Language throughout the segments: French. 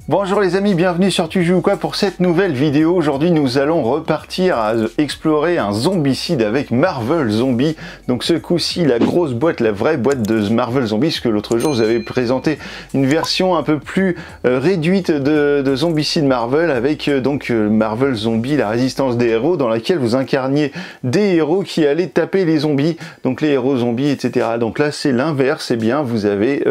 Bonjour les amis, bienvenue sur Tu joues quoi pour cette nouvelle vidéo. Aujourd'hui nous allons repartir à explorer un zombicide avec Marvel Zombie. Donc ce coup-ci la grosse boîte, la vraie boîte de Marvel Zombie, parce que l'autre jour je vous avais présenté une version un peu plus réduite de zombicide Marvel avec Marvel Zombie, la résistance des héros, dans laquelle vous incarniez des héros qui allaient taper les zombies, donc les héros zombies, etc. Donc là c'est l'inverse, eh bien vous allez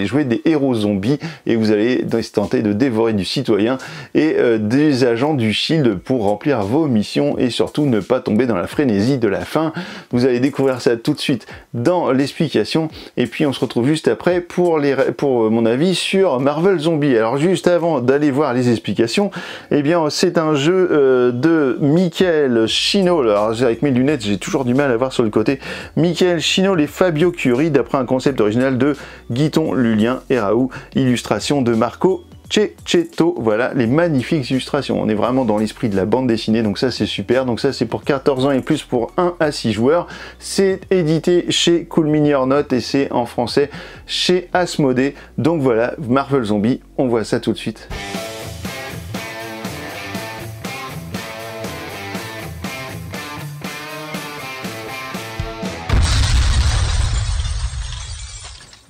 jouer des héros zombies et vous allez tenter de dévorer du citoyen et des agents du Shield pour remplir vos missions et surtout ne pas tomber dans la frénésie de la fin. Vous allez découvrir ça tout de suite dans l'explication et puis on se retrouve juste après pour mon avis sur Marvel Zombie. Alors juste avant d'aller voir les explications, eh bien c'est un jeu de Michael Shinol. Alors avec mes lunettes j'ai toujours du mal à voir sur le côté. Michael Shinol et Fabio Curie d'après un concept original de Guiton Lulien et Raoult, illustration de Marco Cecchetto. Voilà les magnifiques illustrations, on est vraiment dans l'esprit de la bande dessinée, donc ça c'est super. Donc ça c'est pour 14 ans et plus pour 1 à 6 joueurs. C'est édité chez Cool Mini or Not et c'est en français chez Asmodée. Donc voilà, Marvel Zombie, on voit ça tout de suite.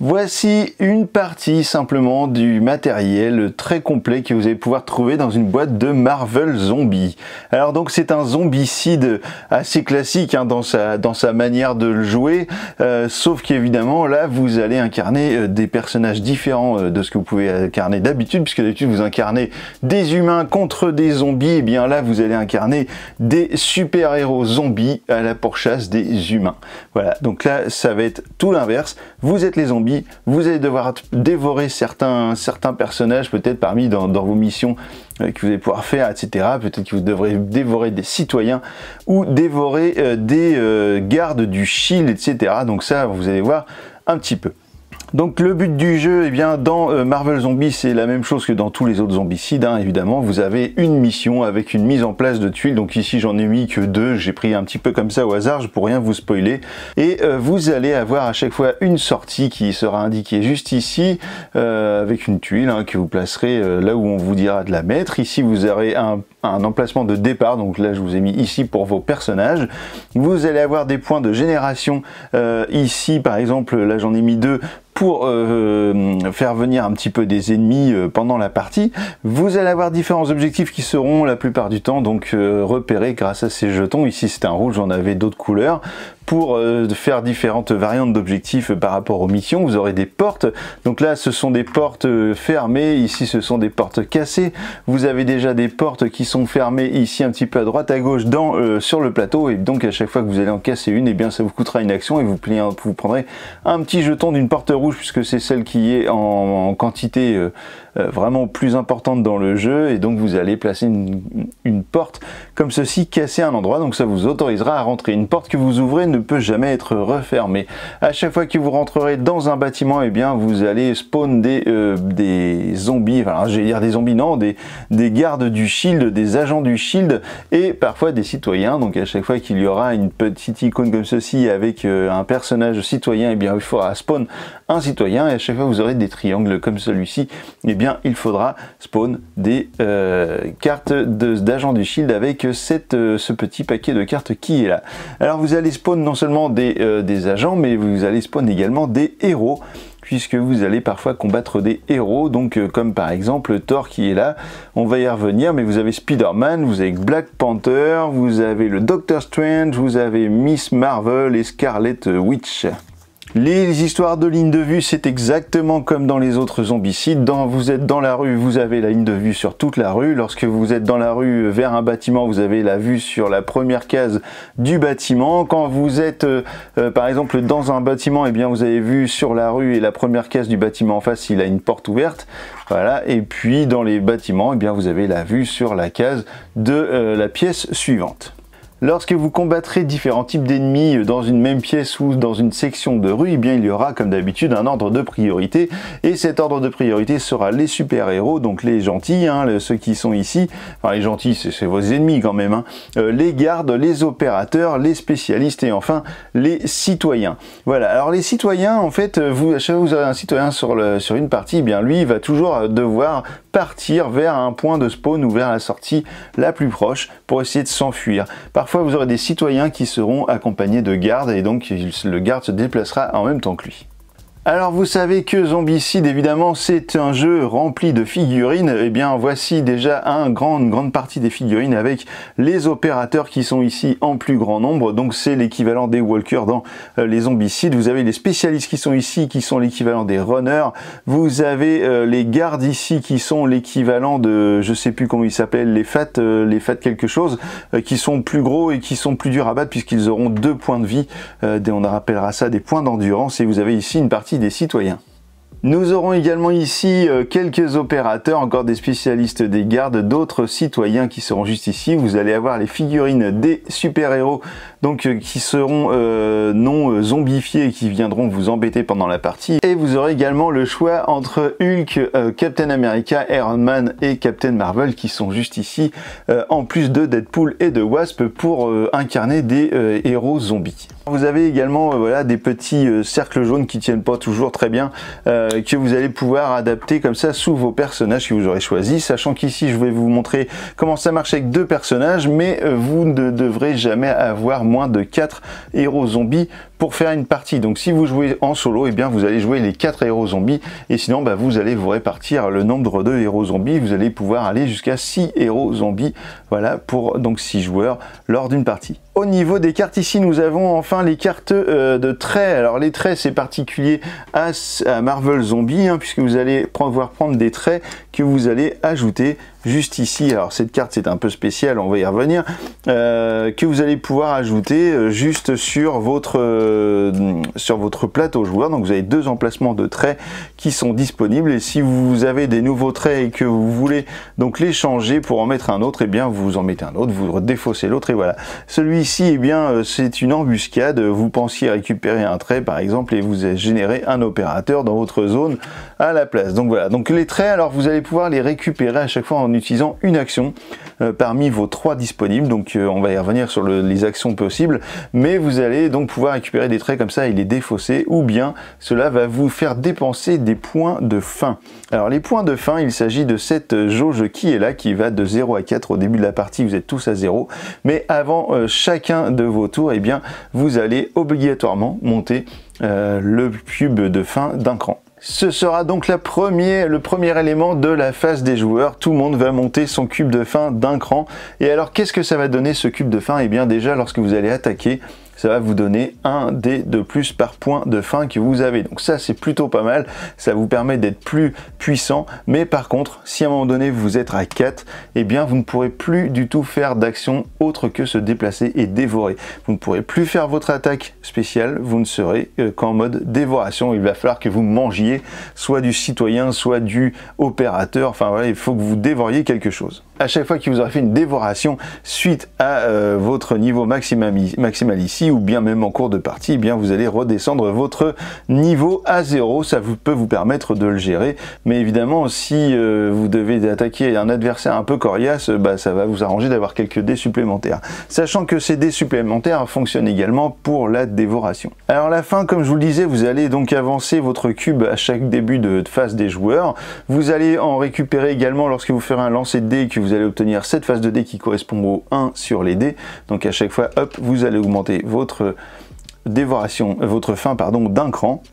Voici une partie simplement du matériel très complet que vous allez pouvoir trouver dans une boîte de Marvel Zombie. Alors donc c'est un zombicide assez classique hein, dans sa manière de le jouer, sauf qu'évidemment là vous allez incarner des personnages différents de ce que vous pouvez incarner d'habitude, puisque d'habitude vous incarnez des humains contre des zombies, et bien là vous allez incarner des super-héros zombies à la pourchasse des humains. Voilà, donc là ça va être tout l'inverse, vous êtes les zombies, vous allez devoir dévorer certains personnages peut-être parmi dans vos missions que vous allez pouvoir faire, etc. Peut-être que vous devrez dévorer des citoyens ou dévorer des gardes du Shield, etc. Donc ça, vous allez voir un petit peu. Donc le but du jeu, eh bien dans Marvel Zombie, c'est la même chose que dans tous les autres zombicides, hein, évidemment. Vous avez une mission avec une mise en place de tuiles. Donc ici j'en ai mis que 2, j'ai pris un petit peu comme ça au hasard, pour rien vous spoiler. Et vous allez avoir à chaque fois une sortie qui sera indiquée juste ici, avec une tuile hein, que vous placerez là où on vous dira de la mettre. Ici vous aurez un emplacement de départ, donc là je vous ai mis ici pour vos personnages. Vous allez avoir des points de génération, ici par exemple, là j'en ai mis 2, pour faire venir un petit peu des ennemis pendant la partie. Vous allez avoir différents objectifs qui seront la plupart du temps donc repérés grâce à ces jetons. Ici c'est un rouge, j'en avais d'autres couleurs. Pour faire différentes variantes d'objectifs par rapport aux missions, vous aurez des portes. Donc là, ce sont des portes fermées. Ici, ce sont des portes cassées. Vous avez déjà des portes qui sont fermées ici, un petit peu à droite, à gauche, sur le plateau. Et donc, à chaque fois que vous allez en casser une, eh bien, ça vous coûtera une action et vous prendrez un petit jeton d'une porte rouge, puisque c'est celle qui est en quantité vraiment plus importante dans le jeu. Et donc, vous allez placer une porte comme ceci, cassée à un endroit. Donc, ça vous autorisera à rentrer. Une porte que vous ouvrez ne peut jamais être refermé. À chaque fois que vous rentrerez dans un bâtiment, eh bien vous allez spawn des zombies, enfin j'allais dire des zombies, non, des gardes du Shield, des agents du Shield et parfois des citoyens. Donc à chaque fois qu'il y aura une petite icône comme ceci avec un personnage citoyen, eh bien il faudra spawn un citoyen, et à chaque fois que vous aurez des triangles comme celui-ci, eh bien il faudra spawn des cartes d'agents du Shield avec ce petit paquet de cartes qui est là. Alors vous allez spawn non seulement des agents, mais vous allez spawn également des héros, puisque vous allez parfois combattre des héros, donc comme par exemple Thor qui est là, on va y revenir, mais vous avez Spider-Man, vous avez Black Panther, vous avez le Doctor Strange, vous avez Miss Marvel et Scarlet Witch. Les histoires de ligne de vue, c'est exactement comme dans les autres zombicides. Vous êtes dans la rue, vous avez la ligne de vue sur toute la rue. Lorsque vous êtes dans la rue vers un bâtiment, vous avez la vue sur la première case du bâtiment. Quand vous êtes par exemple dans un bâtiment, eh bien vous avez vue sur la rue et la première case du bâtiment en face, il a une porte ouverte. Voilà, et puis dans les bâtiments, eh bien vous avez la vue sur la case de la pièce suivante. Lorsque vous combattrez différents types d'ennemis dans une même pièce ou dans une section de rue, eh bien il y aura comme d'habitude un ordre de priorité, et cet ordre de priorité sera les super-héros, donc les gentils, ceux qui sont ici, enfin les gentils c'est vos ennemis quand même, les gardes, les opérateurs, les spécialistes et enfin les citoyens. Voilà, alors les citoyens en fait, à chaque fois que vous avez un citoyen sur une partie, eh bien lui il va toujours devoir partir vers un point de spawn ou vers la sortie la plus proche pour essayer de s'enfuir. Parfois vous aurez des citoyens qui seront accompagnés de gardes et donc le garde se déplacera en même temps que lui. Alors vous savez que Zombicide évidemment c'est un jeu rempli de figurines, et bien voici déjà une grande partie des figurines avec les opérateurs qui sont ici en plus grand nombre, donc c'est l'équivalent des walkers dans les Zombicides. Vous avez les spécialistes qui sont ici qui sont l'équivalent des runners, vous avez les gardes ici qui sont l'équivalent de, je sais plus comment ils s'appellent, les fat quelque chose, qui sont plus gros et qui sont plus durs à battre puisqu'ils auront 2 points de vie, on rappellera ça des points d'endurance, et vous avez ici une partie des citoyens. Nous aurons également ici quelques opérateurs, encore des spécialistes des gardes, d'autres citoyens qui seront juste ici. Vous allez avoir les figurines des super-héros, donc qui seront non zombifiés et qui viendront vous embêter pendant la partie. Et vous aurez également le choix entre Hulk, Captain America, Iron Man et Captain Marvel qui sont juste ici, en plus de Deadpool et de Wasp pour incarner des héros zombies. Vous avez également voilà, des petits cercles jaunes qui tiennent pas toujours très bien, que vous allez pouvoir adapter comme ça sous vos personnages que vous aurez choisis, sachant qu'ici je vais vous montrer comment ça marche avec 2 personnages, mais vous ne devrez jamais avoir moins de 4 héros zombies pour faire une partie. Donc si vous jouez en solo, eh bien vous allez jouer les 4 héros zombies, et sinon vous allez vous répartir le nombre de héros zombies. Vous allez pouvoir aller jusqu'à 6 héros zombies, voilà, pour donc 6 joueurs lors d'une partie. Au niveau des cartes ici, nous avons enfin les cartes de traits. Alors les traits c'est particulier à Marvel Zombie, puisque vous allez pouvoir prendre des traits que vous allez ajouter juste ici. Alors cette carte c'est un peu spécial, on va y revenir, que vous allez pouvoir ajouter juste sur votre plateau joueur. Donc vous avez 2 emplacements de traits qui sont disponibles, et si vous avez des nouveaux traits et que vous voulez donc les changer pour en mettre un autre, et bien vous en mettez un autre, vous défaussez l'autre, et voilà. Celui-ci, eh bien c'est une embuscade. Vous pensiez récupérer un trait par exemple et vous générez un opérateur dans votre zone à la place. Donc voilà, donc les traits, alors vous allez pouvoir les récupérer à chaque fois en utilisant une action parmi vos 3 disponibles. Donc on va y revenir sur les actions possibles, mais vous allez donc pouvoir récupérer des traits comme ça et les défausser, ou bien cela va vous faire dépenser des points de faim. Alors les points de faim, il s'agit de cette jauge qui est là, qui va de 0 à 4. Au début de la partie vous êtes tous à 0, mais avant chacun de vos tours, eh bien vous allez obligatoirement monter le cube de faim d'un cran. Ce sera donc le premier élément de la phase des joueurs. Tout le monde va monter son cube de faim d'un cran. Et alors qu'est-ce que ça va donner ce cube de faim? Eh bien déjà lorsque vous allez attaquer, ça va vous donner 1 dé de plus par point de faim que vous avez. Donc ça c'est plutôt pas mal, ça vous permet d'être plus puissant, mais par contre si à un moment donné vous êtes à 4, eh bien vous ne pourrez plus du tout faire d'action autre que se déplacer et dévorer. Vous ne pourrez plus faire votre attaque spéciale, vous ne serez qu'en mode dévoration. Il va falloir que vous mangiez soit du citoyen, soit du opérateur, enfin voilà, il faut que vous dévoriez quelque chose. À chaque fois que vous aurez fait une dévoration suite à votre niveau maximal ici, ou bien même en cours de partie, eh bien vous allez redescendre votre niveau à 0. Ça peut vous permettre de le gérer, mais évidemment si vous devez attaquer un adversaire un peu coriace, ça va vous arranger d'avoir quelques dés supplémentaires, sachant que ces dés supplémentaires fonctionnent également pour la dévoration. Alors la fin, comme je vous le disais, vous allez donc avancer votre cube à chaque début de phase des joueurs. Vous allez en récupérer également lorsque vous ferez un lancer de dés, que vous allez obtenir cette phase de dés qui correspond au 1 sur les dés. Donc à chaque fois, hop, vous allez augmenter votre dévoration, votre faim pardon, d'un cran.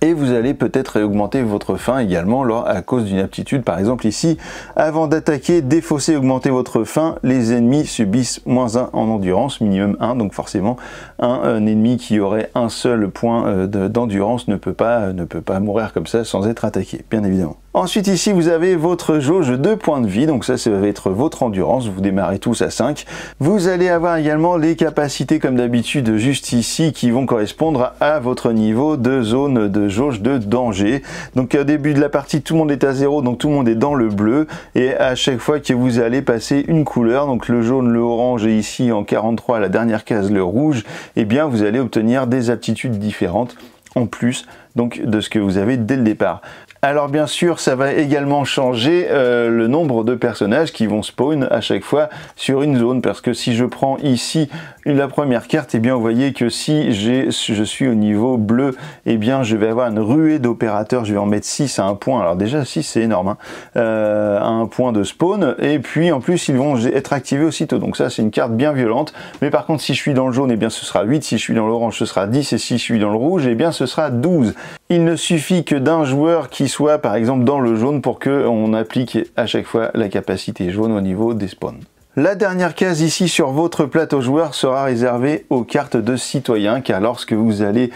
Et vous allez peut-être augmenter votre faim également à cause d'une aptitude. Par exemple ici, avant d'attaquer, défausser, augmenter votre faim, les ennemis subissent -1 en endurance, minimum 1, donc forcément un ennemi qui aurait un seul point d'endurance ne peut pas mourir comme ça sans être attaqué, bien évidemment. Ensuite ici vous avez votre jauge de points de vie, donc ça va être votre endurance, vous démarrez tous à 5. Vous allez avoir également les capacités comme d'habitude juste ici qui vont correspondre à votre niveau de zone de jauge de danger. Donc au début de la partie tout le monde est à 0, donc tout le monde est dans le bleu, et à chaque fois que vous allez passer une couleur, donc le jaune, le orange et ici en 43 à la dernière case le rouge, et bien vous allez obtenir des aptitudes différentes en plus donc de ce que vous avez dès le départ. Alors bien sûr, ça va également changer le nombre de personnages qui vont spawn à chaque fois sur une zone, parce que si je prends ici la première carte, et bien vous voyez que si je suis au niveau bleu, et bien je vais avoir une ruée d'opérateurs, je vais en mettre 6 à un point, alors déjà 6 c'est énorme, hein, à un point de spawn, et puis en plus ils vont être activés aussitôt, donc ça c'est une carte bien violente. Mais par contre si je suis dans le jaune, et bien ce sera 8, si je suis dans l'orange ce sera 10, et si je suis dans le rouge, et bien ce sera 12. Il ne suffit que d'un joueur qui soit par exemple dans le jaune pour qu'on applique à chaque fois la capacité jaune au niveau des spawns. La dernière case ici sur votre plateau joueur sera réservée aux cartes de citoyens, car lorsque vous allez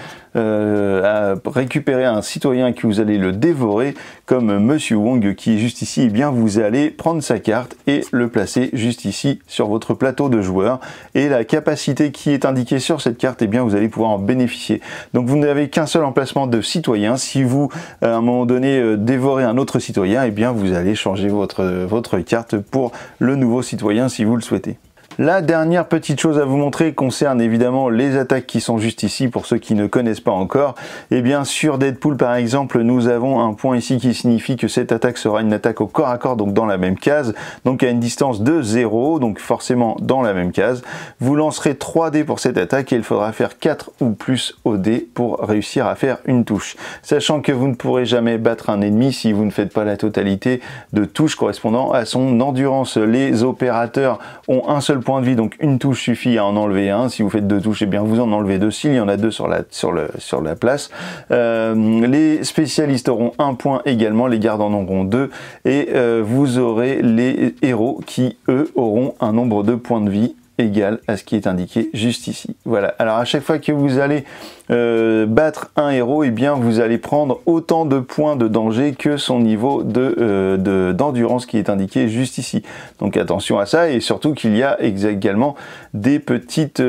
récupérer un citoyen, que vous allez le dévorer comme Monsieur Wong qui est juste ici, et bien vous allez prendre sa carte et le placer juste ici sur votre plateau de joueur, et la capacité qui est indiquée sur cette carte, et bien vous allez pouvoir en bénéficier. Donc vous n'avez qu'un seul emplacement de citoyen. Si vous à un moment donné dévorez un autre citoyen, et bien vous allez changer votre carte pour le nouveau citoyen si vous le souhaitez. La dernière petite chose à vous montrer concerne évidemment les attaques qui sont juste ici pour ceux qui ne connaissent pas encore. Et bien sur Deadpool par exemple, nous avons un point ici qui signifie que cette attaque sera une attaque au corps à corps, donc dans la même case, donc à une distance de 0, donc forcément dans la même case. Vous lancerez 3 dés pour cette attaque et il faudra faire 4 ou plus au dé pour réussir à faire une touche. Sachant que vous ne pourrez jamais battre un ennemi si vous ne faites pas la totalité de touches correspondant à son endurance. Les opérateurs ont un seul point de vie, donc une touche suffit à en enlever un. Si vous faites 2 touches, et bien vous en enlevez 2 s'il y en a 2 sur la place. Les spécialistes auront 1 point également, les gardes en auront 2, et vous aurez les héros qui eux auront un nombre de points de vie égal à ce qui est indiqué juste ici. Voilà, alors à chaque fois que vous allez battre un héros, et bien vous allez prendre autant de points de danger que son niveau d'endurance qui est indiqué juste ici. Donc attention à ça, et surtout qu'il y a également des petites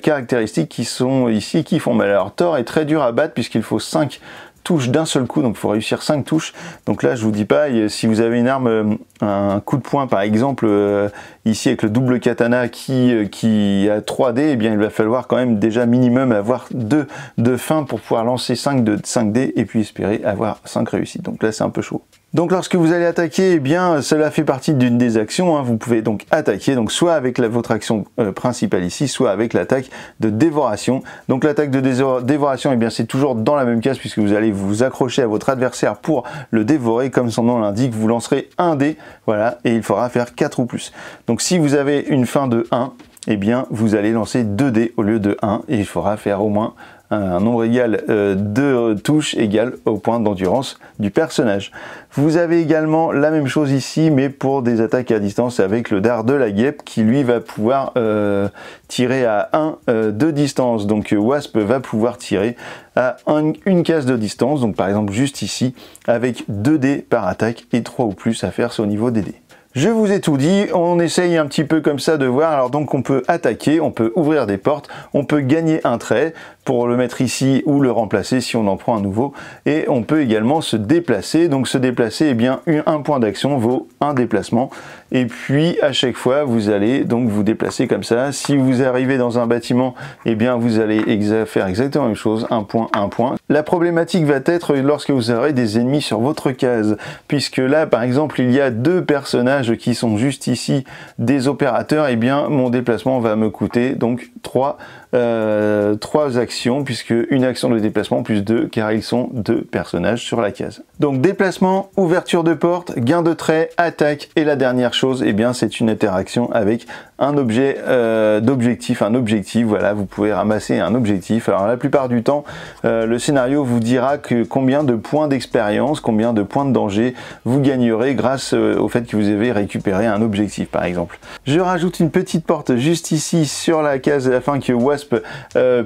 caractéristiques qui sont ici qui font mal. Alors Thor est très dur à battre puisqu'il faut 5 touches d'un seul coup, donc il faut réussir 5 touches. Donc là je vous dis pas, si vous avez une arme, un coup de poing par exemple, ici avec le double katana qui a 3 dés, et bien il va falloir quand même déjà minimum avoir 2 de fin pour pouvoir lancer 5 dés et puis espérer avoir 5 réussites. Donc là c'est un peu chaud. Donc lorsque vous allez attaquer, eh bien cela fait partie d'une des actions, hein. Vous pouvez donc attaquer, donc soit avec votre action principale ici, soit avec l'attaque de dévoration. Donc l'attaque de dévoration, eh bien c'est toujours dans la même case puisque vous allez vous accrocher à votre adversaire pour le dévorer, comme son nom l'indique. Vous lancerez un dé, voilà, et il faudra faire 4 ou plus. Donc si vous avez une fin de 1, eh bien vous allez lancer 2 dés au lieu de 1, et il faudra faire au moins un nombre égal de touches égal au point d'endurance du personnage. Vous avez également la même chose ici, mais pour des attaques à distance avec le dard de la guêpe qui lui va pouvoir tirer à 1 de distance. Donc Wasp va pouvoir tirer à une case de distance, donc par exemple juste ici, avec 2 dés par attaque et 3 ou plus à faire au niveau des dés. Je vous ai tout dit, on essaye un petit peu comme ça de voir. Alors donc on peut attaquer, on peut ouvrir des portes, on peut gagner un trait pour le mettre ici ou le remplacer si on en prend un nouveau, et on peut également se déplacer. Donc se déplacer, eh bien un point d'action vaut un déplacement, et puis à chaque fois vous allez donc vous déplacer comme ça. Si vous arrivez dans un bâtiment, eh bien vous allez faire exactement la même chose, un point, un point. La problématique va être lorsque vous aurez des ennemis sur votre case, puisque là par exemple il y a 2 personnages qui sont juste ici, des opérateurs, et bien mon déplacement va me coûter donc 3 actions, puisque une action de déplacement plus 2, car ils sont 2 personnages sur la case. Donc déplacement, ouverture de porte, gain de trait, attaque, et la dernière chose, eh bien c'est une interaction avec un objet d'objectif, un objectif, voilà, vous pouvez ramasser un objectif. Alors la plupart du temps, le scénario vous dira que combien de points d'expérience, combien de points de danger vous gagnerez grâce au fait que vous avez récupéré un objectif par exemple. Je rajoute une petite porte juste ici sur la case afin que Wasp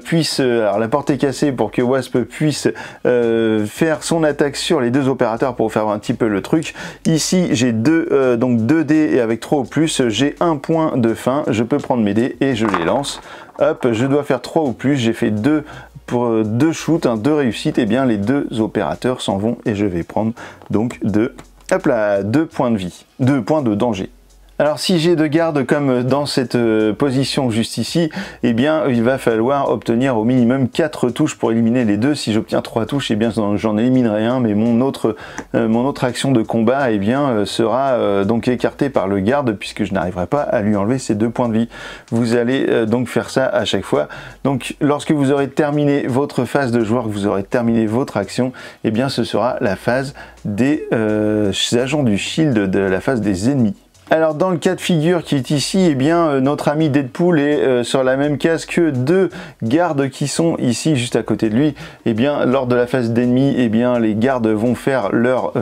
puisse, alors la porte est cassée pour que Wasp puisse faire son attaque sur les deux opérateurs pour faire un petit peu le truc. Ici j'ai donc 2 dés et avec 3 ou plus, j'ai un point de fin, je peux prendre mes dés et je les lance. Hop, je dois faire 3 ou plus, j'ai fait 2 pour 2 shoots, 2 réussites, et bien les 2 opérateurs s'en vont et je vais prendre donc 2 points de vie, 2 points de danger. Alors si j'ai 2 gardes comme dans cette position juste ici, eh bien il va falloir obtenir au minimum 4 touches pour éliminer les 2. Si j'obtiens 3 touches, eh bien j'en éliminerai un, mais mon autre action de combat eh bien, sera donc écartée par le garde puisque je n'arriverai pas à lui enlever ses 2 points de vie. Vous allez donc faire ça à chaque fois. Donc lorsque vous aurez terminé votre phase de joueur, que vous aurez terminé votre action, eh bien ce sera la phase des agents du shield, de la phase des ennemis. Alors dans le cas de figure qui est ici, eh bien notre ami Deadpool est sur la même case que 2 gardes qui sont ici juste à côté de lui. Eh bien lors de la phase d'ennemi, eh bien les gardes vont faire leur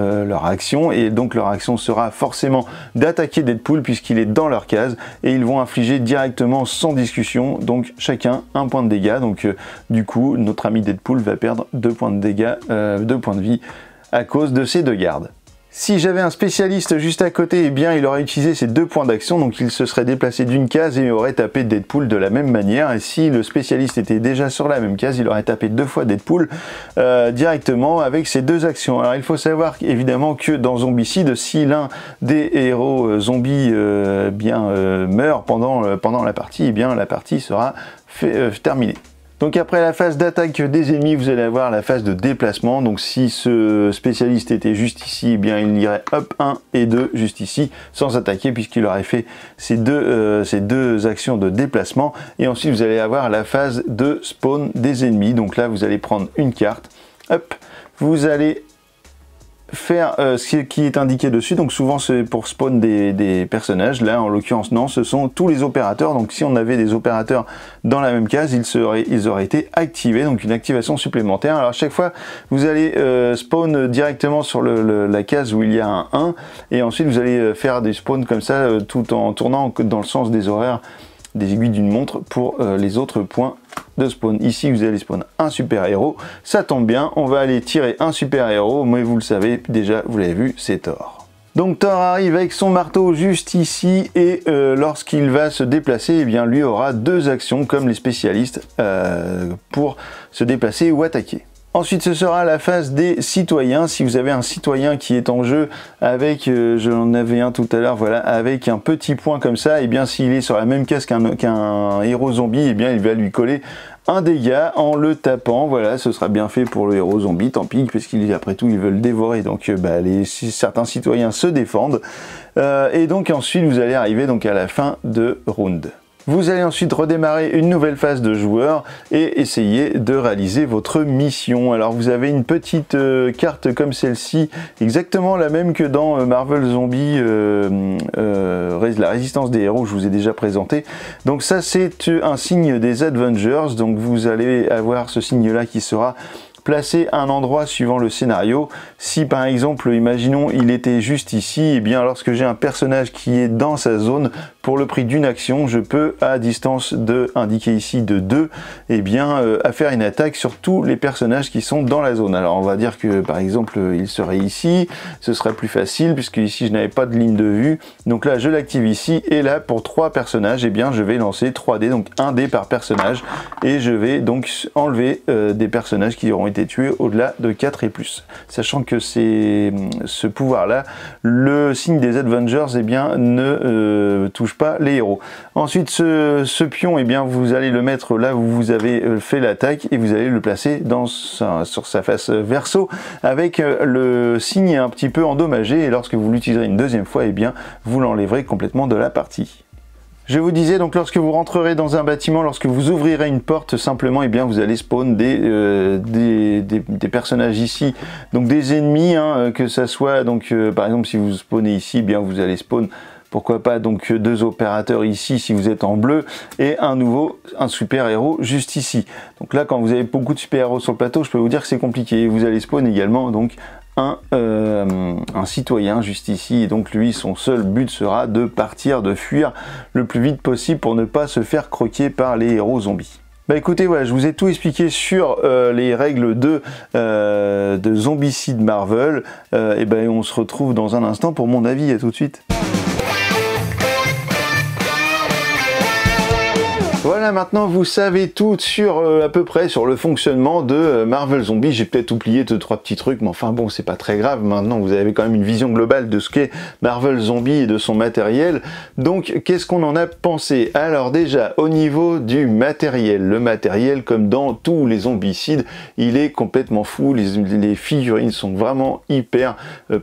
action et donc leur action sera forcément d'attaquer Deadpool puisqu'il est dans leur case et ils vont infliger directement sans discussion, donc chacun un point de dégâts. Donc du coup notre ami Deadpool va perdre 2 points de dégâts, 2 points de vie à cause de ces 2 gardes. Si j'avais un spécialiste juste à côté, eh bien il aurait utilisé ces 2 points d'action, donc il se serait déplacé d'une case et aurait tapé Deadpool de la même manière. Et si le spécialiste était déjà sur la même case, il aurait tapé 2 fois Deadpool directement avec ces 2 actions. Alors il faut savoir évidemment que dans Zombicide, si l'un des héros zombies meurt pendant la partie, eh bien la partie sera terminée. Donc après la phase d'attaque des ennemis, vous allez avoir la phase de déplacement. Donc si ce spécialiste était juste ici, eh bien il irait hop 1 et 2 juste ici sans attaquer puisqu'il aurait fait ces deux actions de déplacement. Et ensuite vous allez avoir la phase de spawn des ennemis. Donc là vous allez prendre une carte, hop, vous allez faire ce qui est indiqué dessus, donc souvent c'est pour spawn des personnages. Là en l'occurrence non, ce sont tous les opérateurs, donc si on avait des opérateurs dans la même case, ils auraient été activés, donc une activation supplémentaire. Alors à chaque fois vous allez spawn directement sur la case où il y a un 1 et ensuite vous allez faire des spawns comme ça tout en tournant dans le sens des horaires des aiguilles d'une montre pour les autres points de spawn. Ici vous allez spawn un super héros, ça tombe bien, on va aller tirer un super héros, mais vous le savez déjà, vous l'avez vu, c'est Thor. Donc Thor arrive avec son marteau juste ici et lorsqu'il va se déplacer, eh bien lui aura 2 actions comme les spécialistes pour se déplacer ou attaquer. Ensuite, ce sera la phase des citoyens. Si vous avez un citoyen qui est en jeu avec, j'en avais un tout à l'heure, voilà, avec un petit point comme ça, et bien s'il est sur la même case qu'un héros zombie, et bien il va lui coller un dégât en le tapant. Voilà, ce sera bien fait pour le héros zombie, tant pis, puisqu'il après tout il veut le dévorer. Donc certains citoyens se défendent. Et donc ensuite vous allez arriver donc à la fin de round. Vous allez ensuite redémarrer une nouvelle phase de joueur et essayer de réaliser votre mission. Alors vous avez une petite carte comme celle-ci, exactement la même que dans Marvel Zombie, la résistance des héros, je vous ai déjà présenté. Donc ça c'est un signe des Avengers, donc vous allez avoir ce signe-là qui sera placé à un endroit suivant le scénario. Si par exemple, imaginons, il était juste ici, et bien lorsque j'ai un personnage qui est dans sa zone, pour le prix d'une action, je peux, à distance indiqué ici de 2, et bien à faire une attaque sur tous les personnages qui sont dans la zone. Alors on va dire que par exemple, il serait ici, ce serait plus facile, puisque ici je n'avais pas de ligne de vue. Donc là, je l'active ici, et là, pour 3 personnages, et bien je vais lancer 3 dés, donc 1 dé par personnage, et je vais donc enlever des personnages qui auront été tués au-delà de 4 et plus. Sachant que ce pouvoir-là, le signe des Avengers, eh bien, ne touche pas les héros. Ensuite, ce pion, eh bien, vous allez le mettre là où vous avez fait l'attaque et vous allez le placer sur sa face verso avec le signe un petit peu endommagé, et lorsque vous l'utiliserez une deuxième fois, eh bien, vous l'enlèverez complètement de la partie. Je vous disais donc, lorsque vous rentrerez dans un bâtiment, lorsque vous ouvrirez une porte, simplement, eh bien, vous allez spawn des personnages ici, donc des ennemis, hein, que ça soit, donc par exemple si vous spawnez ici, eh bien vous allez spawn pourquoi pas donc 2 opérateurs ici si vous êtes en bleu, et un super-héros juste ici. Donc là, quand vous avez beaucoup de super-héros sur le plateau, je peux vous dire que c'est compliqué. Vous allez spawn également donc un citoyen juste ici, et donc lui, son seul but sera de partir, de fuir le plus vite possible pour ne pas se faire croquer par les héros zombies. Bah écoutez, voilà, je vous ai tout expliqué sur les règles de Zombicide Marvel, et ben on se retrouve dans un instant pour mon avis. À tout de suite. Voilà, maintenant vous savez tout sur à peu près sur le fonctionnement de Marvel Zombie. J'ai peut-être oublié 2-3 petits trucs, mais enfin bon, c'est pas très grave. Maintenant vous avez quand même une vision globale de ce qu'est Marvel Zombie et de son matériel. Donc qu'est-ce qu'on en a pensé? Alors déjà, au niveau du matériel, le matériel, comme dans tous les zombicides, il est complètement fou. Les figurines sont vraiment hyper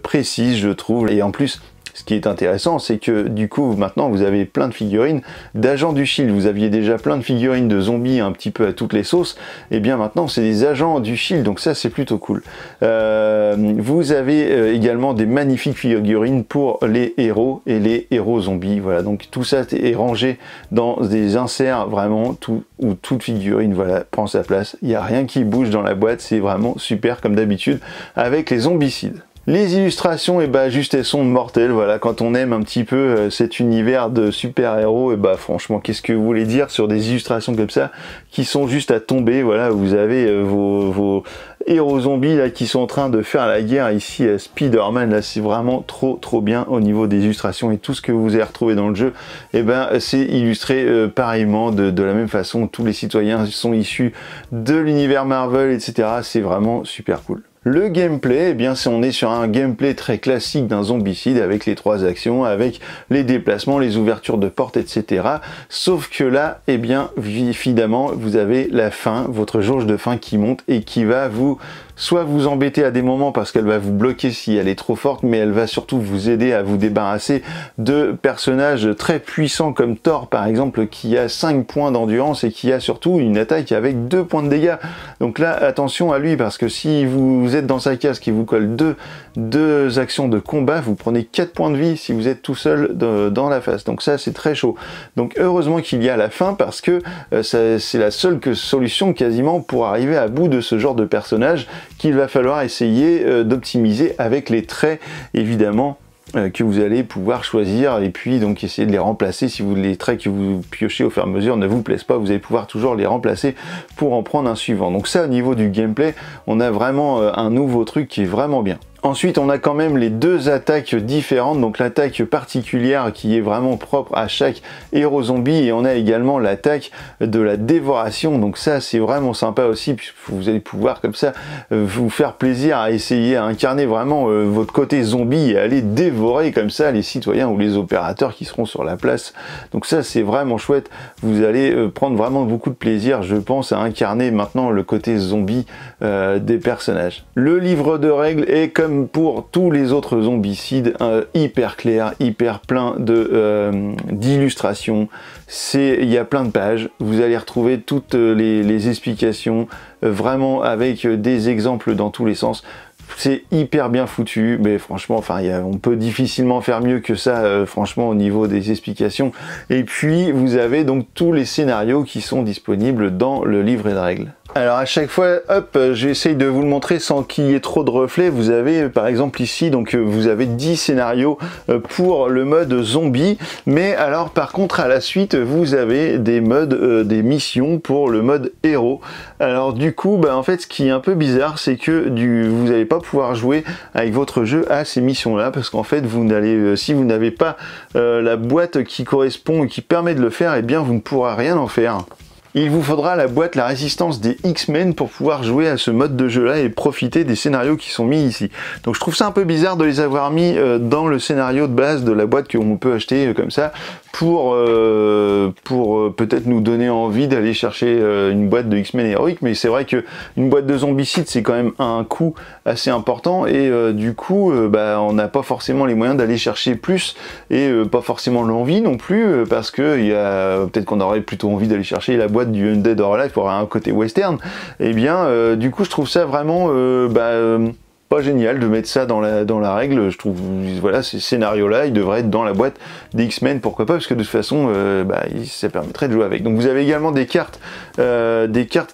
précises, je trouve, et en plus, ce qui est intéressant, c'est que du coup, maintenant, vous avez plein de figurines d'agents du Shield. Vous aviez déjà plein de figurines de zombies un petit peu à toutes les sauces. Et bien maintenant, c'est des agents du Shield, donc ça, c'est plutôt cool. Vous avez également des magnifiques figurines pour les héros et les héros zombies. Voilà, donc tout ça est rangé dans des inserts, vraiment, où toute figurine, voilà, prend sa place. Il n'y a rien qui bouge dans la boîte, c'est vraiment super comme d'habitude avec les zombicides. Les illustrations, et bah juste elles sont mortelles, voilà, quand on aime un petit peu cet univers de super-héros, et bah franchement, qu'est-ce que vous voulez dire sur des illustrations comme ça, qui sont juste à tomber, voilà, vous avez vos héros zombies là qui sont en train de faire la guerre ici à Spider-Man, là c'est vraiment trop bien au niveau des illustrations, et tout ce que vous avez retrouvé dans le jeu, et ben c'est illustré pareillement, de la même façon, tous les citoyens sont issus de l'univers Marvel, etc. C'est vraiment super cool. Le gameplay, eh bien, on est sur un gameplay très classique d'un zombicide avec les 3 actions, avec les déplacements, les ouvertures de portes, etc. Sauf que là, eh bien, évidemment, vous avez la faim, votre jauge de faim qui monte et qui va soit vous embêter à des moments parce qu'elle va vous bloquer si elle est trop forte, mais elle va surtout vous aider à vous débarrasser de personnages très puissants comme Thor par exemple, qui a 5 points d'endurance et qui a surtout une attaque avec 2 points de dégâts. Donc là, attention à lui, parce que si vous êtes dans sa case qui vous colle deux actions de combat, vous prenez 4 points de vie si vous êtes tout seul dans la face. Donc ça, c'est très chaud. Donc heureusement qu'il y a la fin, parce que c'est la seule solution quasiment pour arriver à bout de ce genre de personnage, qu'il va falloir essayer d'optimiser avec les traits, évidemment, que vous allez pouvoir choisir, et puis donc essayer de les remplacer. Si les traits que vous piochez au fur et à mesure ne vous plaisent pas, vous allez pouvoir toujours les remplacer pour en prendre un suivant. Donc ça, au niveau du gameplay, on a vraiment un nouveau truc qui est vraiment bien. Ensuite, on a quand même les 2 attaques différentes, donc l'attaque particulière qui est vraiment propre à chaque héros zombie, et on a également l'attaque de la dévoration. Donc ça, c'est vraiment sympa aussi, puisque vous allez pouvoir comme ça vous faire plaisir à essayer à incarner vraiment votre côté zombie et aller dévorer comme ça les citoyens ou les opérateurs qui seront sur la place. Donc ça, c'est vraiment chouette. Vous allez prendre vraiment beaucoup de plaisir, je pense, à incarner maintenant le côté zombie des personnages. Le livre de règles est, comme pour tous les autres zombicides, hyper clair, hyper plein d'illustrations. Il y a plein de pages, vous allez retrouver toutes les explications, vraiment avec des exemples dans tous les sens. C'est hyper bien foutu, mais franchement, enfin, on peut difficilement faire mieux que ça, franchement, au niveau des explications. Et puis, vous avez donc tous les scénarios qui sont disponibles dans le livret de règles. Alors à chaque fois, hop, j'essaye de vous le montrer sans qu'il y ait trop de reflets. Vous avez par exemple ici, donc vous avez 10 scénarios pour le mode zombie, mais alors par contre à la suite, vous avez des modes, des missions pour le mode héros. Alors du coup, bah, en fait, ce qui est un peu bizarre, c'est que vous n'allez pas pouvoir jouer avec votre jeu à ces missions-là, parce qu'en fait, si vous n'avez pas la boîte qui correspond et qui permet de le faire, eh bien vous ne pourrez rien en faire. Il vous faudra la boîte La Résistance des X-Men pour pouvoir jouer à ce mode de jeu là et profiter des scénarios qui sont mis ici. Donc je trouve ça un peu bizarre de les avoir mis dans le scénario de base de la boîte qu'on peut acheter comme ça, pour peut-être nous donner envie d'aller chercher une boîte de X-Men héroïque, mais c'est vrai que une boîte de zombicide, c'est quand même un coût assez important, et du coup bah, on n'a pas forcément les moyens d'aller chercher plus, et pas forcément l'envie non plus, parce que peut-être qu'on aurait plutôt envie d'aller chercher la boîte du Undead or Alive pour avoir un côté western. Et bien du coup je trouve ça vraiment pas génial de mettre ça dans la règle. Je trouve, voilà, ces scénarios-là, ils devraient être dans la boîte des X-Men, pourquoi pas, parce que de toute façon, ça permettrait de jouer avec. Donc vous avez également des cartes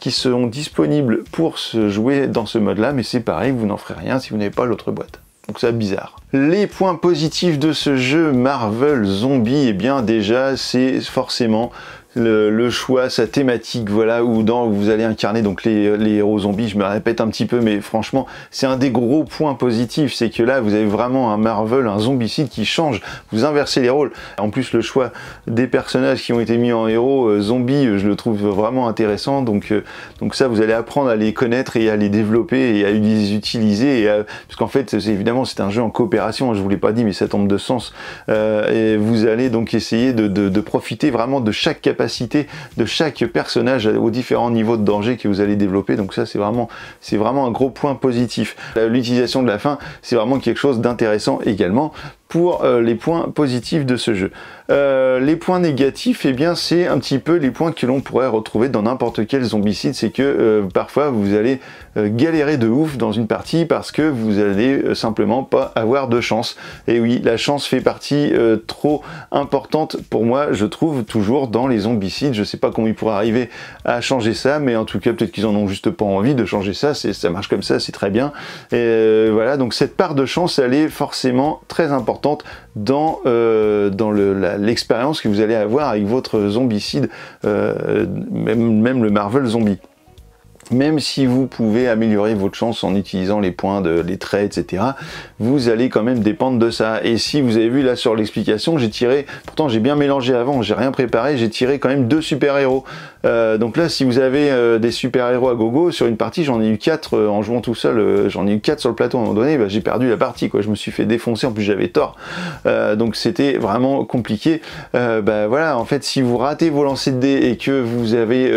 qui seront disponibles pour se jouer dans ce mode-là, mais c'est pareil, vous n'en ferez rien si vous n'avez pas l'autre boîte. Donc c'est bizarre. Les points positifs de ce jeu Marvel Zombie, eh bien déjà, c'est forcément le choix, sa thématique, voilà, où vous allez incarner donc les héros zombies. Je me répète un petit peu, mais franchement, c'est un des gros points positifs, c'est que là, vous avez vraiment un Marvel, un zombicide qui change, vous inversez les rôles. En plus, le choix des personnages qui ont été mis en héros zombies, je le trouve vraiment intéressant, donc ça, vous allez apprendre à les connaître et à les développer et à les utiliser, parce qu'en fait, évidemment, c'est un jeu en coopération, je vous l'ai pas dit, mais ça tombe de sens, et vous allez donc essayer de profiter vraiment de chaque capacité de chaque personnage aux différents niveaux de danger que vous allez développer. Donc ça, c'est vraiment un gros point positif. L'utilisation de la fin, c'est vraiment quelque chose d'intéressant également pour les points positifs de ce jeu. Les points négatifs, eh bien, c'est un petit peu les points que l'on pourrait retrouver dans n'importe quel zombicide, c'est que parfois vous allez galérer de ouf dans une partie parce que vous allez simplement pas avoir de chance. Et oui, la chance fait partie trop importante pour moi, je trouve, toujours dans les zombicides. Je sais pas comment ils pourraient arriver à changer ça, mais en tout cas, peut-être qu'ils en ont juste pas envie de changer ça, ça marche comme ça, c'est très bien. Et voilà, donc cette part de chance, elle est forcément très importante dans l'expérience que vous allez avoir avec votre zombicide, même le Marvel Zombie. Même si vous pouvez améliorer votre chance en utilisant les points, les traits, etc., vous allez quand même dépendre de ça. Et si vous avez vu là sur l'explication, j'ai tiré, pourtant j'ai bien mélangé avant, j'ai rien préparé, j'ai tiré quand même 2 super-héros. Donc là, si vous avez des super-héros à gogo, sur une partie, j'en ai eu 4 en jouant tout seul, j'en ai eu 4 sur le plateau à un moment donné, j'ai perdu la partie, quoi. Je me suis fait défoncer, en plus j'avais tort. Donc c'était vraiment compliqué. Voilà, en fait, si vous ratez vos lancers de dés et que vous avez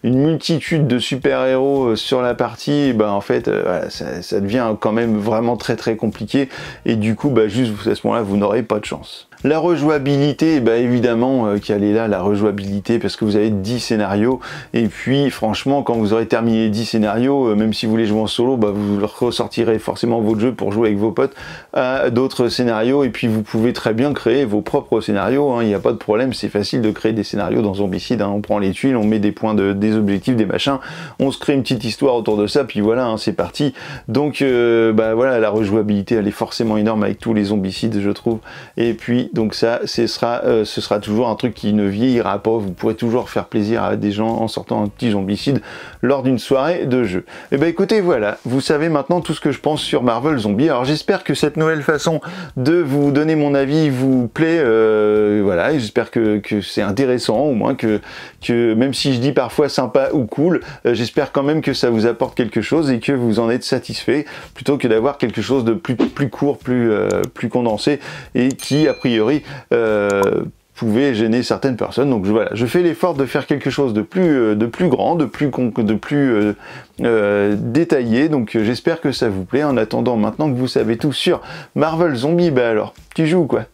une multitude de super-héros sur la partie, en fait, voilà, ça devient quand même vraiment très très compliqué, et du coup, juste à ce moment-là, vous n'aurez pas de chance. La rejouabilité, évidemment qu'elle est là, la rejouabilité, parce que vous avez 10 scénarios, et puis franchement, quand vous aurez terminé les 10 scénarios, même si vous voulez jouer en solo, vous ressortirez forcément votre jeu pour jouer avec vos potes à d'autres scénarios, et puis vous pouvez très bien créer vos propres scénarios, il n'y a pas de problème, c'est facile de créer des scénarios dans Zombicide, on prend les tuiles, on met des points, des objectifs, des machins, on se crée une petite histoire autour de ça, puis voilà, c'est parti. Donc voilà, la rejouabilité, elle est forcément énorme avec tous les Zombicides, je trouve, et puis donc ça, ce sera toujours un truc qui ne vieillira pas, vous pourrez toujours faire plaisir à des gens en sortant un petit Zombicide lors d'une soirée de jeu. Et écoutez, voilà, vous savez maintenant tout ce que je pense sur Marvel Zombie. Alors j'espère que cette nouvelle façon de vous donner mon avis vous plaît, voilà, j'espère que c'est intéressant, au moins que même si je dis parfois sympa ou cool, j'espère quand même que ça vous apporte quelque chose et que vous en êtes satisfait, plutôt que d'avoir quelque chose de plus court, plus condensé, et qui a priori pouvait gêner certaines personnes. Donc voilà, je fais l'effort de faire quelque chose de plus grand, de plus détaillé. Donc j'espère que ça vous plaît. En attendant, maintenant que vous savez tout sur Marvel Zombie, alors tu joues quoi?